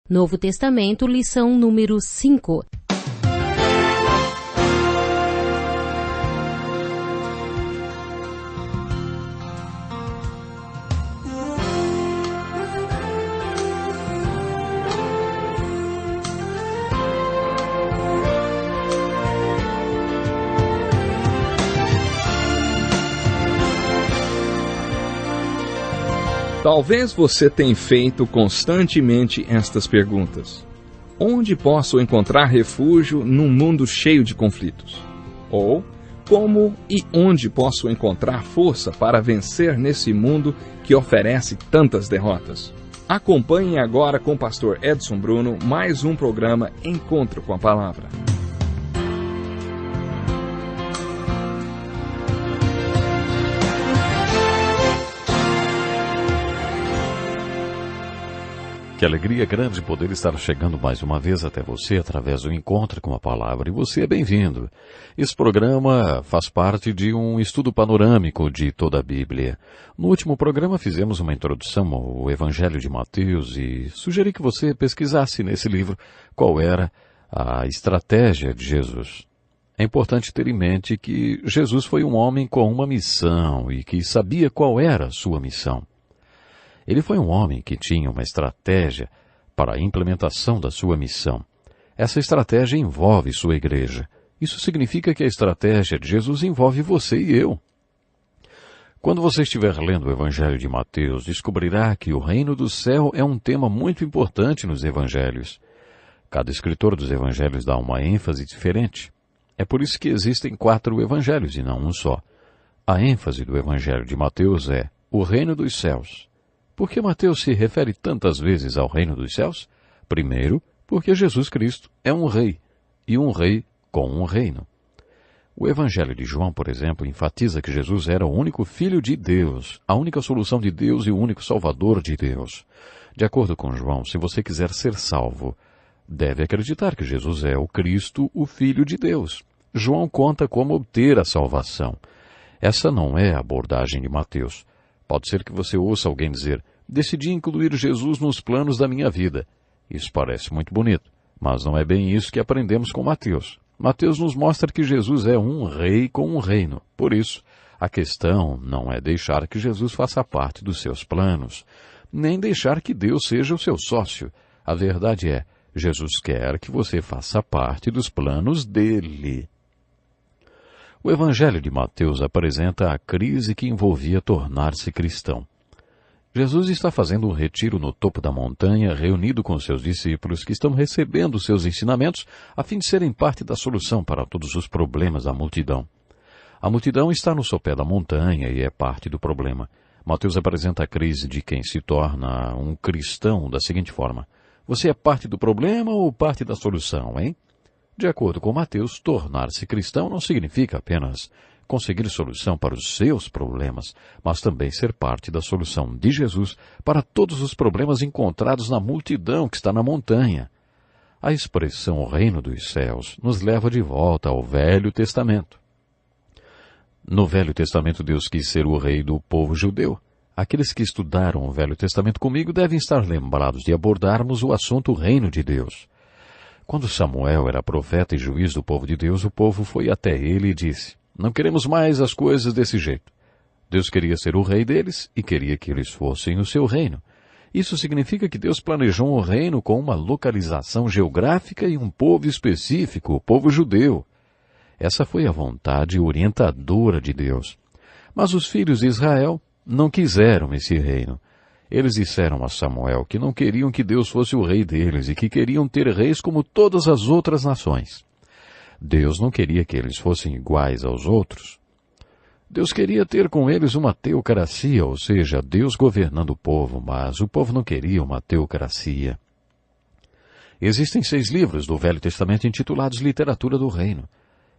Novo Testamento, lição número 5. Talvez você tenha feito constantemente estas perguntas. Onde posso encontrar refúgio num mundo cheio de conflitos? Ou, como e onde posso encontrar força para vencer nesse mundo que oferece tantas derrotas? Acompanhe agora com o pastor Edson Bruno mais um programa Encontro com a Palavra. Que alegria grande poder estar chegando mais uma vez até você através do Encontro com a Palavra. E você é bem-vindo. Esse programa faz parte de um estudo panorâmico de toda a Bíblia. No último programa fizemos uma introdução ao Evangelho de Mateus e sugeri que você pesquisasse nesse livro qual era a estratégia de Jesus. É importante ter em mente que Jesus foi um homem com uma missão e que sabia qual era a sua missão. Ele foi um homem que tinha uma estratégia para a implementação da sua missão. Essa estratégia envolve sua igreja. Isso significa que a estratégia de Jesus envolve você e eu. Quando você estiver lendo o Evangelho de Mateus, descobrirá que o reino do céu é um tema muito importante nos evangelhos. Cada escritor dos evangelhos dá uma ênfase diferente. É por isso que existem 4 evangelhos e não um só. A ênfase do Evangelho de Mateus é o reino dos céus. Por que Mateus se refere tantas vezes ao reino dos céus? Primeiro, porque Jesus Cristo é um rei, e um rei com um reino. O Evangelho de João, por exemplo, enfatiza que Jesus era o único Filho de Deus, a única solução de Deus e o único Salvador de Deus. De acordo com João, se você quiser ser salvo, deve acreditar que Jesus é o Cristo, o Filho de Deus. João conta como obter a salvação. Essa não é a abordagem de Mateus. Pode ser que você ouça alguém dizer, decidi incluir Jesus nos planos da minha vida. Isso parece muito bonito, mas não é bem isso que aprendemos com Mateus. Mateus nos mostra que Jesus é um rei com um reino. Por isso, a questão não é deixar que Jesus faça parte dos seus planos, nem deixar que Deus seja o seu sócio. A verdade é, Jesus quer que você faça parte dos planos dele. O Evangelho de Mateus apresenta a crise que envolvia tornar-se cristão. Jesus está fazendo um retiro no topo da montanha, reunido com seus discípulos que estão recebendo seus ensinamentos a fim de serem parte da solução para todos os problemas da multidão. A multidão está no sopé da montanha e é parte do problema. Mateus apresenta a crise de quem se torna um cristão da seguinte forma. Você é parte do problema ou parte da solução, hein? De acordo com Mateus, tornar-se cristão não significa apenas conseguir solução para os seus problemas, mas também ser parte da solução de Jesus para todos os problemas encontrados na multidão que está na montanha. A expressão o reino dos céus nos leva de volta ao Velho Testamento. No Velho Testamento, Deus quis ser o rei do povo judeu. Aqueles que estudaram o Velho Testamento comigo devem estar lembrados de abordarmos o assunto reino de Deus. Quando Samuel era profeta e juiz do povo de Deus, o povo foi até ele e disse, não queremos mais as coisas desse jeito. Deus queria ser o rei deles e queria que eles fossem o seu reino. Isso significa que Deus planejou um reino com uma localização geográfica e um povo específico, o povo judeu. Essa foi a vontade orientadora de Deus. Mas os filhos de Israel não quiseram esse reino. Eles disseram a Samuel que não queriam que Deus fosse o rei deles e que queriam ter reis como todas as outras nações. Deus não queria que eles fossem iguais aos outros. Deus queria ter com eles uma teocracia, ou seja, Deus governando o povo, mas o povo não queria uma teocracia. Existem 6 livros do Velho Testamento intitulados Literatura do Reino.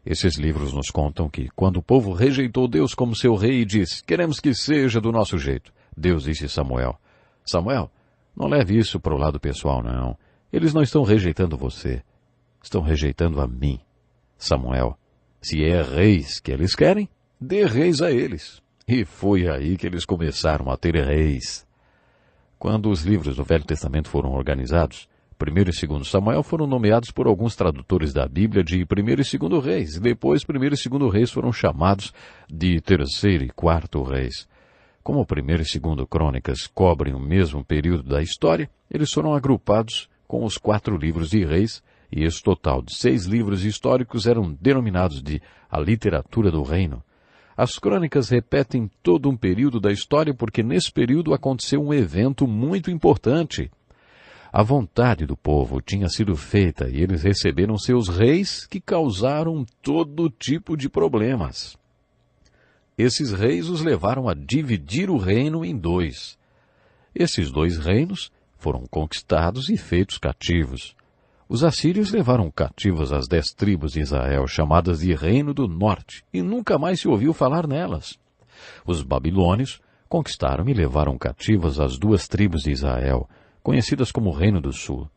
Esses livros nos contam que, quando o povo rejeitou Deus como seu rei e disse, queremos que seja do nosso jeito, Deus disse a Samuel, Samuel, não leve isso para o lado pessoal, não. Eles não estão rejeitando você. Estão rejeitando a mim. Samuel, se é reis que eles querem, dê reis a eles. E foi aí que eles começaram a ter reis. Quando os livros do Velho Testamento foram organizados, 1º e 2º Samuel foram nomeados por alguns tradutores da Bíblia de 1º e 2º Reis, e depois 1º e 2º Reis foram chamados de 3º e 4º Reis. Como 1º e 2º Crônicas cobrem o mesmo período da história, eles foram agrupados com os 4 livros de Reis, e esse total de 6 livros históricos eram denominados de a literatura do reino. As crônicas repetem todo um período da história porque nesse período aconteceu um evento muito importante. A vontade do povo tinha sido feita e eles receberam seus reis que causaram todo tipo de problemas. Esses reis os levaram a dividir o reino em 2. Esses 2 reinos foram conquistados e feitos cativos. Os assírios levaram cativos as 10 tribos de Israel, chamadas de Reino do Norte, e nunca mais se ouviu falar nelas. Os babilônios conquistaram e levaram cativas as 2 tribos de Israel, conhecidas como Reino do Sul.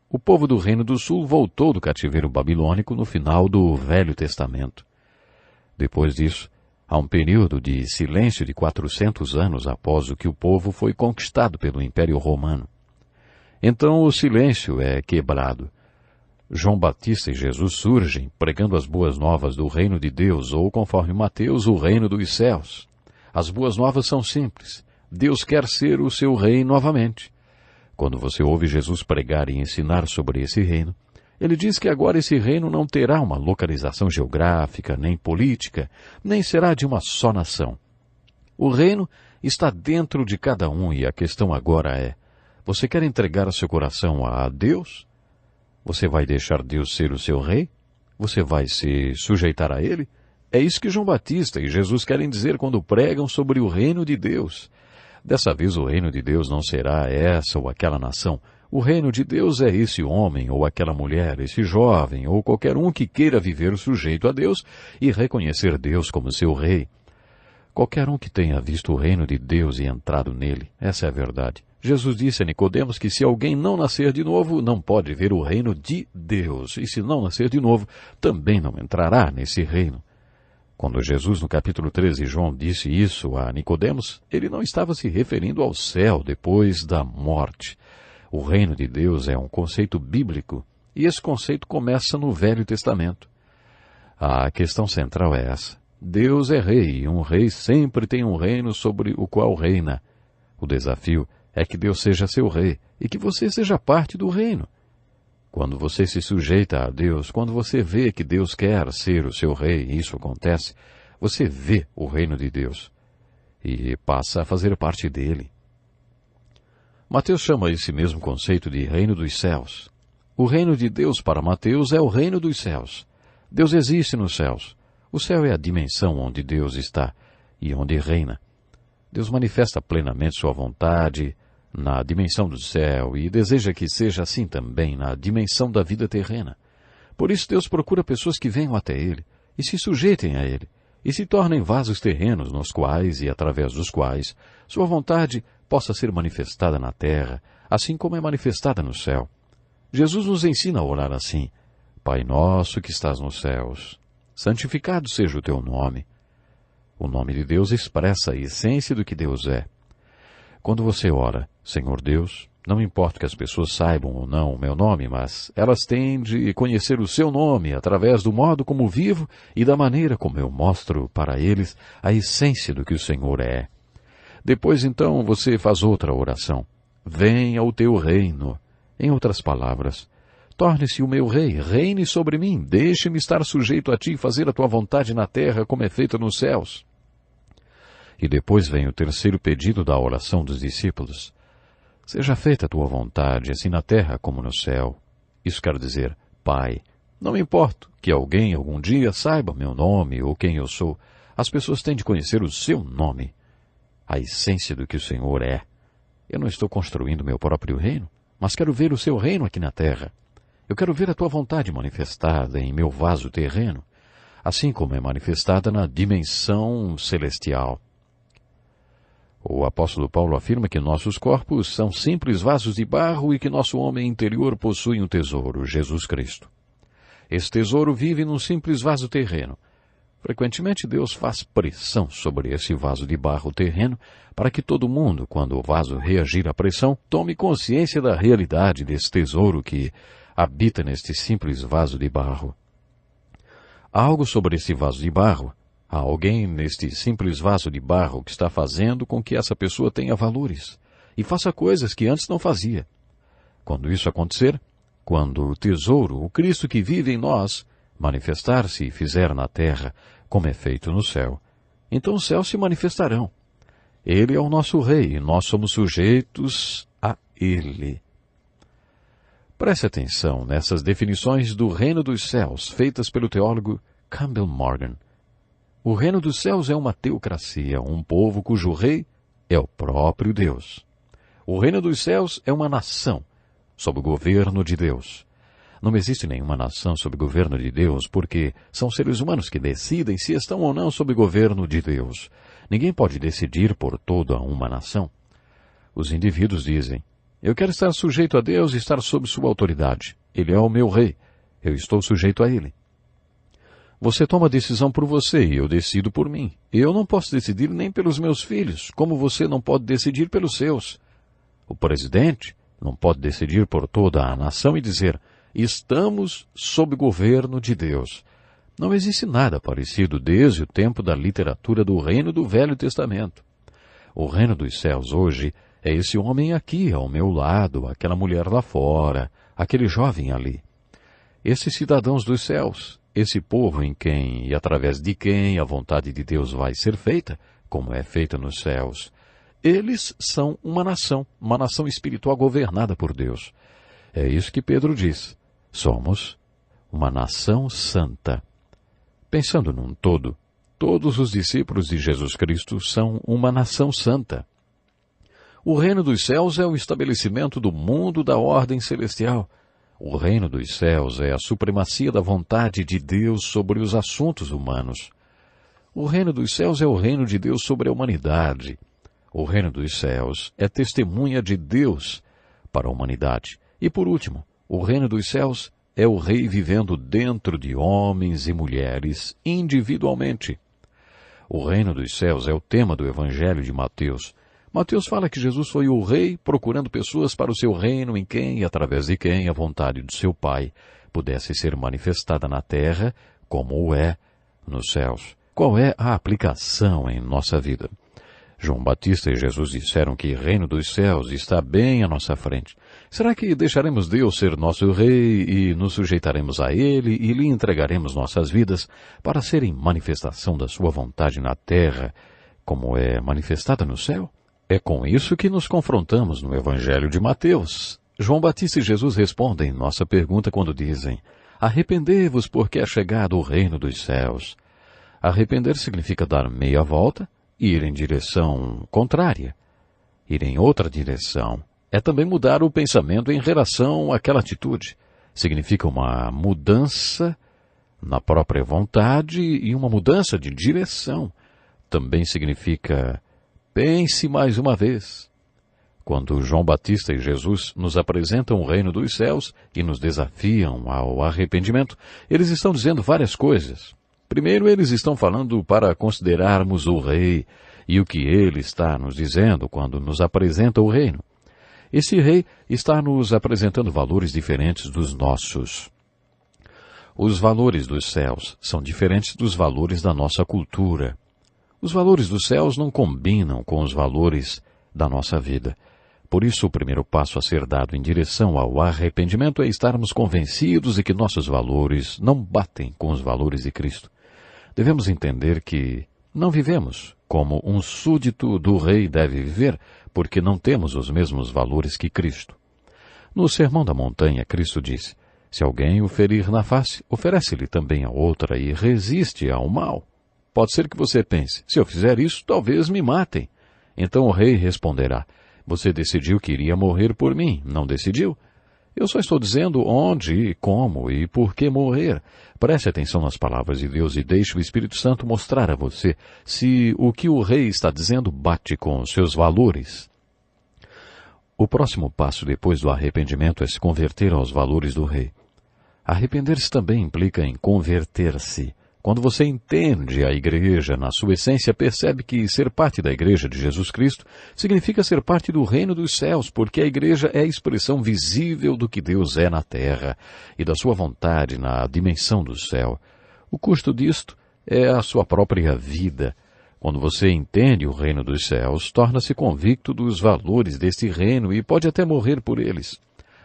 O povo do Reino do Sul voltou do cativeiro babilônico no final do Velho Testamento. Depois disso, há um período de silêncio de 400 anos após o que o povo foi conquistado pelo Império Romano. Então o silêncio é quebrado. João Batista e Jesus surgem, pregando as boas novas do reino de Deus, ou, conforme Mateus, o reino dos céus. As boas novas são simples. Deus quer ser o seu rei novamente. Quando você ouve Jesus pregar e ensinar sobre esse reino, ele diz que agora esse reino não terá uma localização geográfica, nem política, nem será de uma só nação. O reino está dentro de cada um e a questão agora é: você quer entregar seu coração a Deus? Você vai deixar Deus ser o seu rei? Você vai se sujeitar a Ele? É isso que João Batista e Jesus querem dizer quando pregam sobre o reino de Deus. Dessa vez o reino de Deus não será essa ou aquela nação. O reino de Deus é esse homem ou aquela mulher, esse jovem ou qualquer um que queira viver sujeito a Deus e reconhecer Deus como seu rei. Qualquer um que tenha visto o reino de Deus e entrado nele, essa é a verdade. Jesus disse a Nicodemos que se alguém não nascer de novo, não pode ver o reino de Deus. E se não nascer de novo, também não entrará nesse reino. Quando Jesus, no capítulo 13, João disse isso a Nicodemos, ele não estava se referindo ao céu depois da morte. O reino de Deus é um conceito bíblico, e esse conceito começa no Velho Testamento. A questão central é essa. Deus é rei, e um rei sempre tem um reino sobre o qual reina. O desafio é que Deus seja seu rei e que você seja parte do reino. Quando você se sujeita a Deus, quando você vê que Deus quer ser o seu rei, e isso acontece, você vê o reino de Deus e passa a fazer parte dele. Mateus chama esse mesmo conceito de reino dos céus. O reino de Deus para Mateus é o reino dos céus. Deus existe nos céus. O céu é a dimensão onde Deus está e onde reina. Deus manifesta plenamente sua vontade na dimensão do céu e deseja que seja assim também na dimensão da vida terrena. Por isso Deus procura pessoas que venham até Ele e se sujeitem a Ele e se tornem vasos terrenos nos quais e através dos quais sua vontade possa ser manifestada na terra, assim como é manifestada no céu. Jesus nos ensina a orar assim: Pai nosso que estás nos céus, santificado seja o teu nome. O nome de Deus expressa a essência do que Deus é. Quando você ora, Senhor Deus, não importa que as pessoas saibam ou não o meu nome, mas elas têm de conhecer o seu nome através do modo como vivo e da maneira como eu mostro para eles a essência do que o Senhor é. Depois, então, você faz outra oração. Venha o teu reino. Em outras palavras, torne-se o meu rei, reine sobre mim, deixe-me estar sujeito a ti e fazer a tua vontade na terra como é feita nos céus. E depois vem o terceiro pedido da oração dos discípulos. Seja feita a tua vontade, assim na terra como no céu. Isso quer dizer, Pai, não me importa que alguém algum dia saiba meu nome ou quem eu sou. As pessoas têm de conhecer o seu nome, a essência do que o Senhor é. Eu não estou construindo meu próprio reino, mas quero ver o seu reino aqui na terra. Eu quero ver a tua vontade manifestada em meu vaso terreno, assim como é manifestada na dimensão celestial. O apóstolo Paulo afirma que nossos corpos são simples vasos de barro e que nosso homem interior possui um tesouro, Jesus Cristo. Esse tesouro vive num simples vaso terreno. Frequentemente Deus faz pressão sobre esse vaso de barro terreno para que todo mundo, quando o vaso reagir à pressão, tome consciência da realidade desse tesouro que habita neste simples vaso de barro. Há algo sobre esse vaso de barro, há alguém neste simples vaso de barro que está fazendo com que essa pessoa tenha valores e faça coisas que antes não fazia. Quando isso acontecer, quando o tesouro, o Cristo que vive em nós, manifestar-se e fizer na terra, como é feito no céu, então os céus se manifestarão. Ele é o nosso Rei e nós somos sujeitos a Ele. Preste atenção nessas definições do reino dos céus, feitas pelo teólogo Campbell Morgan. O reino dos céus é uma teocracia, um povo cujo rei é o próprio Deus. O reino dos céus é uma nação, sob o governo de Deus. Não existe nenhuma nação sob o governo de Deus, porque são seres humanos que decidem se estão ou não sob o governo de Deus. Ninguém pode decidir por toda uma nação. Os indivíduos dizem, eu quero estar sujeito a Deus e estar sob sua autoridade. Ele é o meu rei. Eu estou sujeito a ele. Você toma a decisão por você e eu decido por mim. Eu não posso decidir nem pelos meus filhos, como você não pode decidir pelos seus. O presidente não pode decidir por toda a nação e dizer, estamos sob o governo de Deus. Não existe nada parecido desde o tempo da literatura do reino do Velho Testamento. O reino dos céus hoje é esse homem aqui ao meu lado, aquela mulher lá fora, aquele jovem ali. Esses cidadãos dos céus, esse povo em quem e através de quem a vontade de Deus vai ser feita, como é feita nos céus. Eles são uma nação espiritual governada por Deus. É isso que Pedro diz. Somos uma nação santa. Pensando num todo, todos os discípulos de Jesus Cristo são uma nação santa. O reino dos céus é o estabelecimento do mundo da ordem celestial. O reino dos céus é a supremacia da vontade de Deus sobre os assuntos humanos. O reino dos céus é o reino de Deus sobre a humanidade. O reino dos céus é testemunha de Deus para a humanidade. E por último, o reino dos céus é o Rei vivendo dentro de homens e mulheres individualmente. O reino dos céus é o tema do Evangelho de Mateus. Mateus fala que Jesus foi o Rei procurando pessoas para o seu reino em quem e através de quem a vontade do seu Pai pudesse ser manifestada na terra como o é nos céus. Qual é a aplicação em nossa vida? João Batista e Jesus disseram que o reino dos céus está bem à nossa frente. Será que deixaremos Deus ser nosso Rei e nos sujeitaremos a Ele e lhe entregaremos nossas vidas para serem manifestação da sua vontade na terra, como é manifestada no céu? É com isso que nos confrontamos no Evangelho de Mateus. João Batista e Jesus respondem nossa pergunta quando dizem, arrependei-vos porque é chegado o reino dos céus. Arrepender significa dar meia volta, ir em direção contrária. Ir em outra direção é também mudar o pensamento em relação àquela atitude. Significa uma mudança na própria vontade e uma mudança de direção. Também significa pense mais uma vez. Quando João Batista e Jesus nos apresentam o reino dos céus e nos desafiam ao arrependimento, eles estão dizendo várias coisas. Primeiro, eles estão falando para considerarmos o Rei e o que ele está nos dizendo quando nos apresenta o reino. Esse Rei está nos apresentando valores diferentes dos nossos. Os valores dos céus são diferentes dos valores da nossa cultura. Os valores dos céus não combinam com os valores da nossa vida. Por isso, o primeiro passo a ser dado em direção ao arrependimento é estarmos convencidos de que nossos valores não batem com os valores de Cristo. Devemos entender que não vivemos como um súdito do Rei deve viver, porque não temos os mesmos valores que Cristo. No Sermão da Montanha, Cristo disse, se alguém o ferir na face, oferece-lhe também a outra e resiste ao mal. Pode ser que você pense, se eu fizer isso, talvez me matem. Então o Rei responderá, você decidiu que iria morrer por mim, não decidiu? Eu só estou dizendo onde, como e por que morrer. Preste atenção nas palavras de Deus e deixe o Espírito Santo mostrar a você se o que o Rei está dizendo bate com os seus valores. O próximo passo depois do arrependimento é se converter aos valores do Rei. Arrepender-se também implica em converter-se Quando você entende a igreja na sua essência, percebe que ser parte da igreja de Jesus Cristo significa ser parte do reino dos céus, porque a igreja é a expressão visível do que Deus é na terra e da sua vontade na dimensão do céu. O custo disto é a sua própria vida. Quando você entende o reino dos céus, torna-se convicto dos valores deste reino e pode até morrer por eles.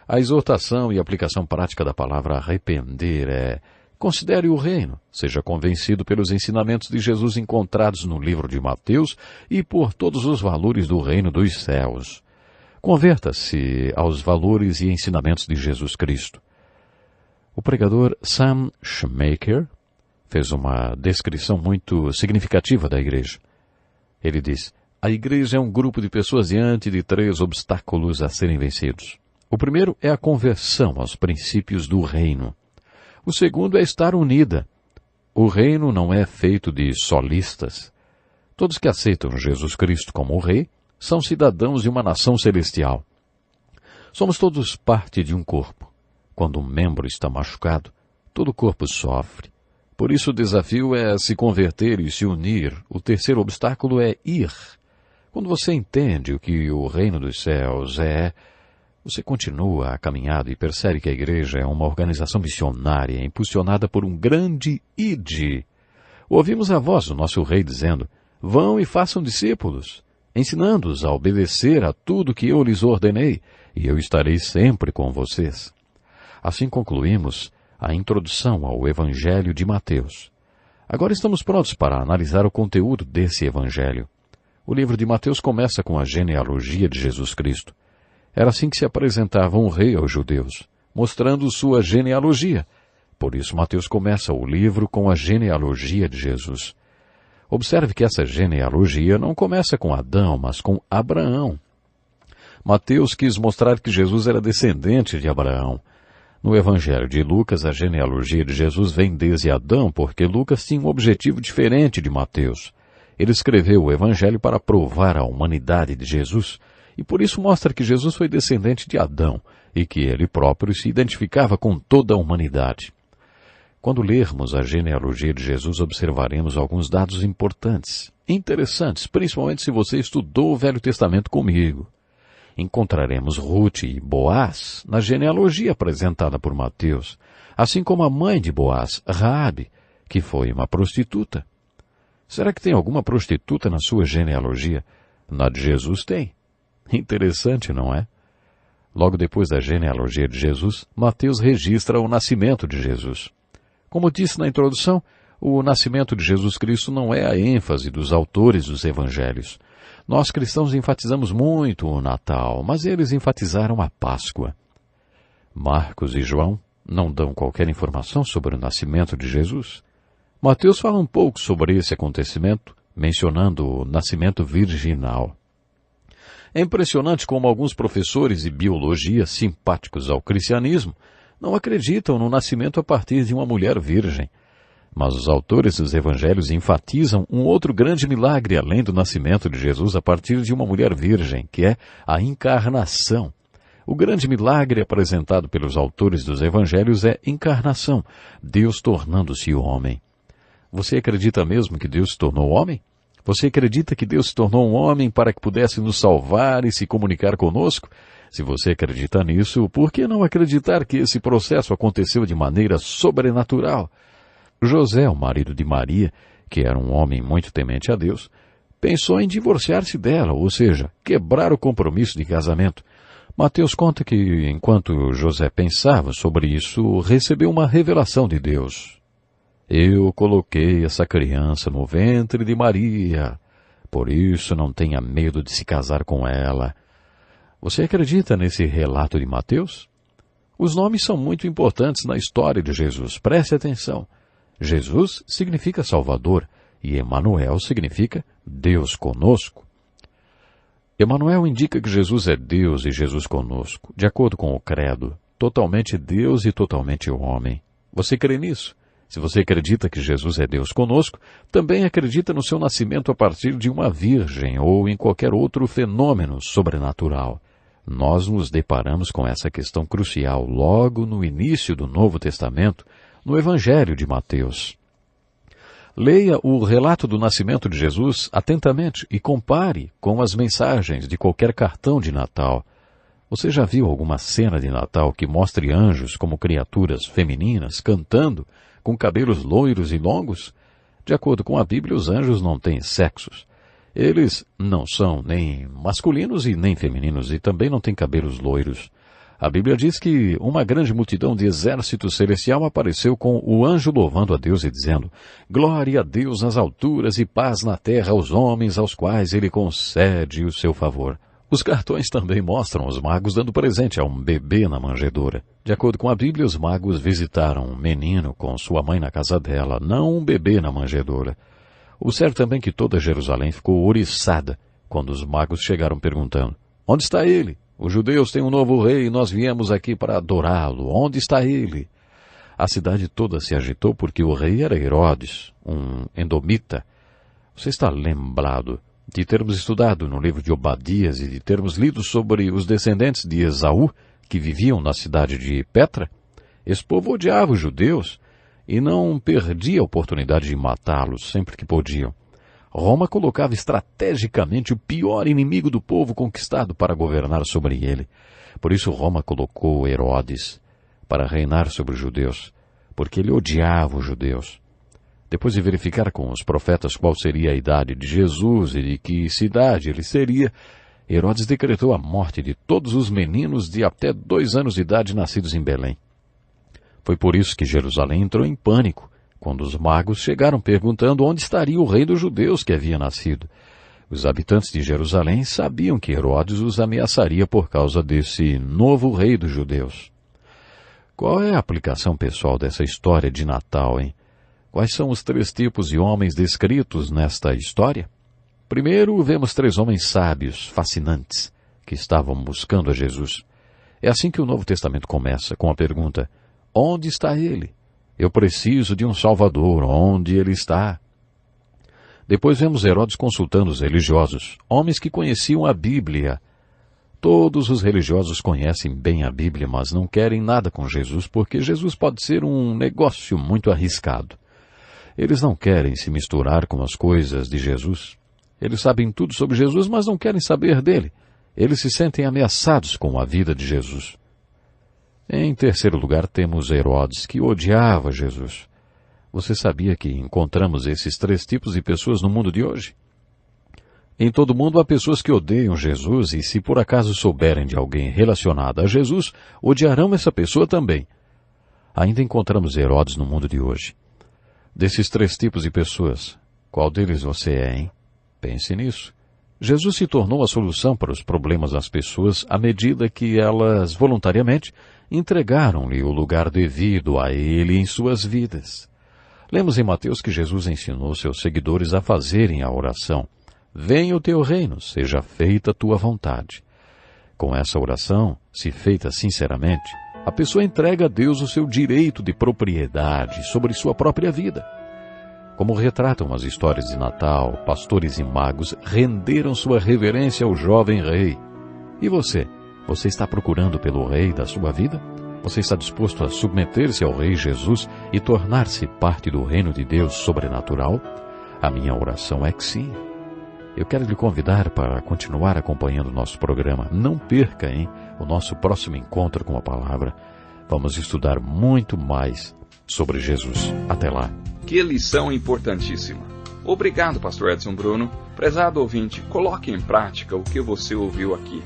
A exortação e aplicação prática da palavra arrepender é: considere o reino, seja convencido pelos ensinamentos de Jesus encontrados no livro de Mateus e por todos os valores do reino dos céus. Converta-se aos valores e ensinamentos de Jesus Cristo. O pregador Sam Schmaker fez uma descrição muito significativa da igreja. Ele diz: a igreja é um grupo de pessoas diante de 3 obstáculos a serem vencidos. O primeiro é a conversão aos princípios do reino. O segundo é estar unida. O reino não é feito de solistas. Todos que aceitam Jesus Cristo como o Rei são cidadãos de uma nação celestial. Somos todos parte de um corpo. Quando um membro está machucado, todo o corpo sofre. Por isso o desafio é se converter e se unir. O terceiro obstáculo é ir. Quando você entende o que o reino dos céus é, você continua a caminhada e percebe que a igreja é uma organização missionária impulsionada por um grande ide. Ouvimos a voz do nosso Rei dizendo: vão e façam discípulos, ensinando-os a obedecer a tudo que eu lhes ordenei, e eu estarei sempre com vocês. Assim concluímos a introdução ao Evangelho de Mateus. Agora estamos prontos para analisar o conteúdo desse Evangelho. O livro de Mateus começa com a genealogia de Jesus Cristo. Era assim que se apresentava um rei aos judeus, mostrando sua genealogia. Por isso Mateus começa o livro com a genealogia de Jesus. Observe que essa genealogia não começa com Adão, mas com Abraão. Mateus quis mostrar que Jesus era descendente de Abraão. No Evangelho de Lucas, a genealogia de Jesus vem desde Adão, porque Lucas tinha um objetivo diferente de Mateus. Ele escreveu o Evangelho para provar a humanidade de Jesus, e por isso mostra que Jesus foi descendente de Adão e que ele próprio se identificava com toda a humanidade. Quando lermos a genealogia de Jesus, observaremos alguns dados importantes, interessantes, principalmente se você estudou o Velho Testamento comigo. Encontraremos Ruth e Boaz na genealogia apresentada por Mateus, assim como a mãe de Boaz, Raabe, que foi uma prostituta. Será que tem alguma prostituta na sua genealogia? Na de Jesus tem. Interessante, não é? Logo depois da genealogia de Jesus, Mateus registra o nascimento de Jesus. Como disse na introdução, o nascimento de Jesus Cristo não é a ênfase dos autores dos evangelhos. Nós cristãos enfatizamos muito o Natal, mas eles enfatizaram a Páscoa. Marcos e João não dão qualquer informação sobre o nascimento de Jesus. Mateus fala um pouco sobre esse acontecimento, mencionando o nascimento virginal. É impressionante como alguns professores de biologia simpáticos ao cristianismo não acreditam no nascimento a partir de uma mulher virgem. Mas os autores dos evangelhos enfatizam um outro grande milagre além do nascimento de Jesus a partir de uma mulher virgem, que é a encarnação. O grande milagre apresentado pelos autores dos evangelhos é encarnação, Deus tornando-se homem. Você acredita mesmo que Deus se tornou homem? Você acredita que Deus se tornou um homem para que pudesse nos salvar e se comunicar conosco? Se você acredita nisso, por que não acreditar que esse processo aconteceu de maneira sobrenatural? José, o marido de Maria, que era um homem muito temente a Deus, pensou em divorciar-se dela, ou seja, quebrar o compromisso de casamento. Mateus conta que, enquanto José pensava sobre isso, recebeu uma revelação de Deus. Eu coloquei essa criança no ventre de Maria, por isso não tenha medo de se casar com ela. Você acredita nesse relato de Mateus? Os nomes são muito importantes na história de Jesus, preste atenção. Jesus significa Salvador e Emanuel significa Deus conosco. Emanuel indica que Jesus é Deus e Jesus conosco, de acordo com o credo, totalmente Deus e totalmente homem. Você crê nisso? Se você acredita que Jesus é Deus conosco, também acredita no seu nascimento a partir de uma virgem ou em qualquer outro fenômeno sobrenatural. Nós nos deparamos com essa questão crucial logo no início do Novo Testamento, no Evangelho de Mateus. Leia o relato do nascimento de Jesus atentamente e compare com as mensagens de qualquer cartão de Natal. Você já viu alguma cena de Natal que mostre anjos como criaturas femininas cantando, com cabelos loiros e longos? De acordo com a Bíblia, os anjos não têm sexos. Eles não são nem masculinos e nem femininos e também não têm cabelos loiros. A Bíblia diz que uma grande multidão de exército celestial apareceu com o anjo louvando a Deus e dizendo: glória a Deus nas alturas e paz na terra aos homens aos quais ele concede o seu favor. Os cartões também mostram os magos dando presente a um bebê na manjedoura. De acordo com a Bíblia, os magos visitaram um menino com sua mãe na casa dela, não um bebê na manjedoura. Observe também que toda Jerusalém ficou ouriçada quando os magos chegaram perguntando: onde está ele? Os judeus têm um novo rei e nós viemos aqui para adorá-lo. Onde está ele? A cidade toda se agitou porque o rei era Herodes, um edomita. Você está lembrado de termos estudado no livro de Obadias e de termos lido sobre os descendentes de Esaú que viviam na cidade de Petra? Esse povo odiava os judeus e não perdia a oportunidade de matá-los sempre que podiam. Roma colocava estrategicamente o pior inimigo do povo conquistado para governar sobre ele. Por isso Roma colocou Herodes para reinar sobre os judeus, porque ele odiava os judeus. Depois de verificar com os profetas qual seria a idade de Jesus e de que cidade ele seria, Herodes decretou a morte de todos os meninos de até 2 anos de idade nascidos em Belém. Foi por isso que Jerusalém entrou em pânico quando os magos chegaram perguntando onde estaria o rei dos judeus que havia nascido. Os habitantes de Jerusalém sabiam que Herodes os ameaçaria por causa desse novo rei dos judeus. Qual é a aplicação pessoal dessa história de Natal, hein? Quais são os 3 tipos de homens descritos nesta história? Primeiro, vemos 3 homens sábios, fascinantes, que estavam buscando a Jesus. É assim que o Novo Testamento começa, com a pergunta: onde está ele? Eu preciso de um Salvador, onde ele está? Depois vemos Herodes consultando os religiosos, homens que conheciam a Bíblia. Todos os religiosos conhecem bem a Bíblia, mas não querem nada com Jesus, porque Jesus pode ser um negócio muito arriscado. Eles não querem se misturar com as coisas de Jesus. Eles sabem tudo sobre Jesus, mas não querem saber dele. Eles se sentem ameaçados com a vida de Jesus. Em terceiro lugar, temos Herodes, que odiava Jesus. Você sabia que encontramos esses 3 tipos de pessoas no mundo de hoje? Em todo o mundo há pessoas que odeiam Jesus e, se por acaso souberem de alguém relacionado a Jesus, odiarão essa pessoa também. Ainda encontramos Herodes no mundo de hoje. Desses 3 tipos de pessoas, qual deles você é, hein? Pense nisso. Jesus se tornou a solução para os problemas das pessoas à medida que elas, voluntariamente, entregaram-lhe o lugar devido a ele em suas vidas. Lemos em Mateus que Jesus ensinou seus seguidores a fazerem a oração: venha o teu reino, seja feita a tua vontade. Com essa oração, se feita sinceramente, a pessoa entrega a Deus o seu direito de propriedade sobre sua própria vida. Como retratam as histórias de Natal, pastores e magos renderam sua reverência ao jovem rei. E você? Você está procurando pelo rei da sua vida? Você está disposto a submeter-se ao rei Jesus e tornar-se parte do reino de Deus sobrenatural? A minha oração é que sim. Eu quero lhe convidar para continuar acompanhando o nosso programa. Não perca, hein, o nosso próximo encontro com a palavra. Vamos estudar muito mais sobre Jesus. Até lá. Que lição importantíssima. Obrigado, pastor Edson Bruno. Prezado ouvinte, coloque em prática o que você ouviu aqui.